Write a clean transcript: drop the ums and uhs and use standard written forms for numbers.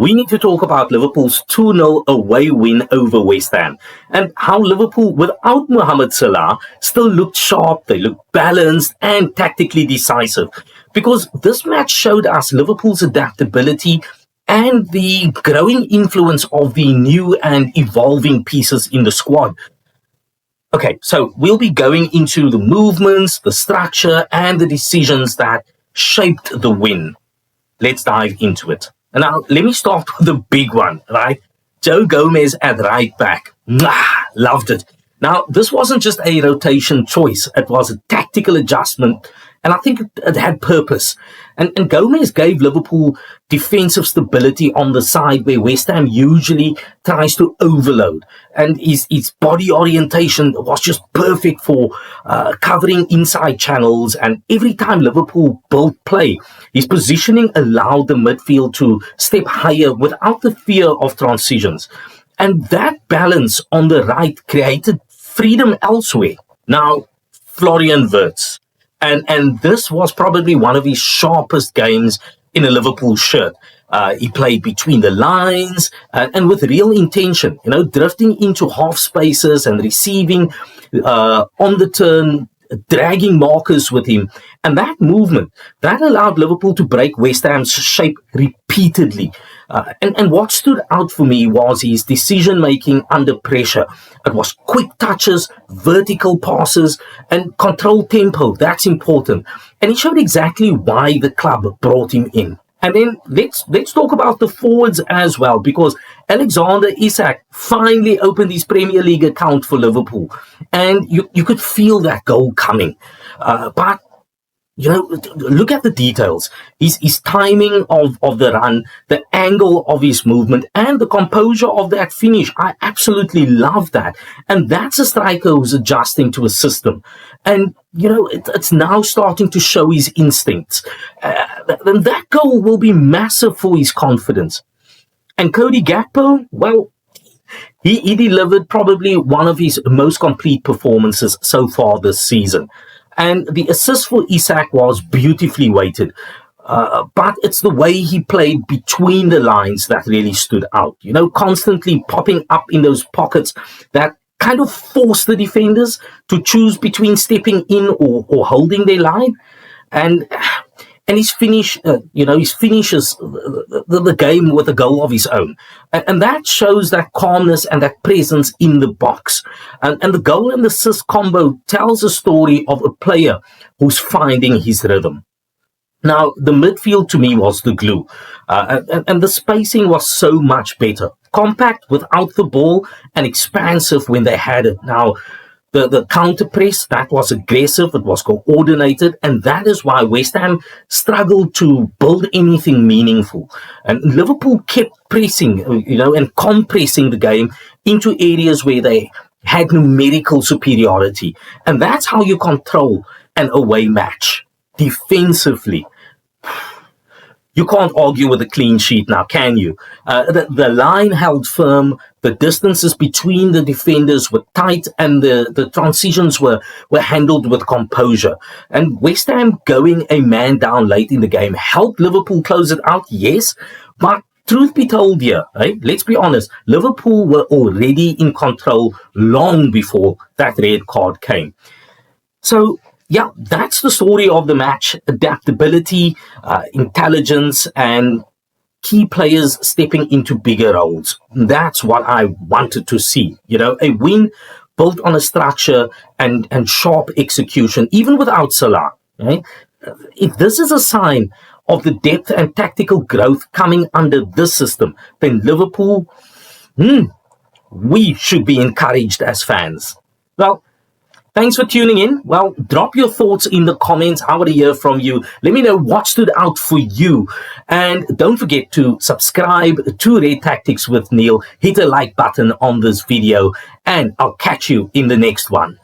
we need to talk about Liverpool's 2-0 away win over West Ham and how Liverpool, without Mohamed Salah, still looked sharp, they looked balanced and tactically decisive. Because this match showed us Liverpool's adaptability and the growing influence of the new and evolving pieces in the squad. Okay, so we'll be going into the movements, the structure, and the decisions that shaped the win. Let's dive into it. And now, let me start with the big one, right? Joe Gomez at right back. Loved it. Now, this wasn't just a rotation choice. It was a tactical adjustment, and I think it had purpose. And Gomez gave Liverpool defensive stability on the side where West Ham usually tries to overload. And his body orientation was just perfect for covering inside channels. And every time Liverpool built play, his positioning allowed the midfield to step higher without the fear of transitions. And that balance on the right created freedom elsewhere. Now, Florian Wirtz. And this was probably one of his sharpest games in a Liverpool shirt. He played between the lines and with real intention, drifting into half spaces and receiving on the turn, dragging markers with him. And that movement, that allowed Liverpool to break West Ham's shape repeatedly. And what stood out for me was his decision-making under pressure. It was quick touches, vertical passes, and controlled tempo. That's important. And he showed exactly why the club brought him in. And then let's talk about the forwards as well, because Alexander Isak finally opened his Premier League account for Liverpool. And you could feel that goal coming. But look at the details. His timing of the run, the angle of his movement, and the composure of that finish. I absolutely love that. And that's a striker who's adjusting to a system. And, it's now starting to show his instincts. And that goal will be massive for his confidence. And Cody Gakpo, well, he delivered probably one of his most complete performances so far this season. And the assist for Isak was beautifully weighted. But it's the way he played between the lines that really stood out. Constantly popping up in those pockets that kind of forced the defenders to choose between stepping in or holding their line. And his finish, his finishes the game with a goal of his own. And that shows that calmness and that presence in the box. And the goal and assist combo tells a story of a player who's finding his rhythm. Now, the midfield to me was the glue. And the spacing was so much better. Compact without the ball and expansive when they had it. Now, the counter press, that was aggressive, it was coordinated, and that is why West Ham struggled to build anything meaningful. And Liverpool kept pressing, and compressing the game into areas where they had numerical superiority. And that's how you control an away match, defensively. You can't argue with a clean sheet now, can you? The line held firm, the distances between the defenders were tight, and the transitions were handled with composure. And West Ham going a man down late in the game helped Liverpool close it out, yes, but truth be told here, let's be honest, Liverpool were already in control long before that red card came. So, yeah, that's the story of the match. Adaptability, intelligence, and key players stepping into bigger roles. That's what I wanted to see. A win built on a structure and sharp execution, even without Salah. Right? If this is a sign of the depth and tactical growth coming under this system, then Liverpool, we should be encouraged as fans. Well, thanks for tuning in. Well, drop your thoughts in the comments. I want to hear from you. Let me know what stood out for you. And don't forget to subscribe to Red Tactics with Neil. Hit a like button on this video. And I'll catch you in the next one.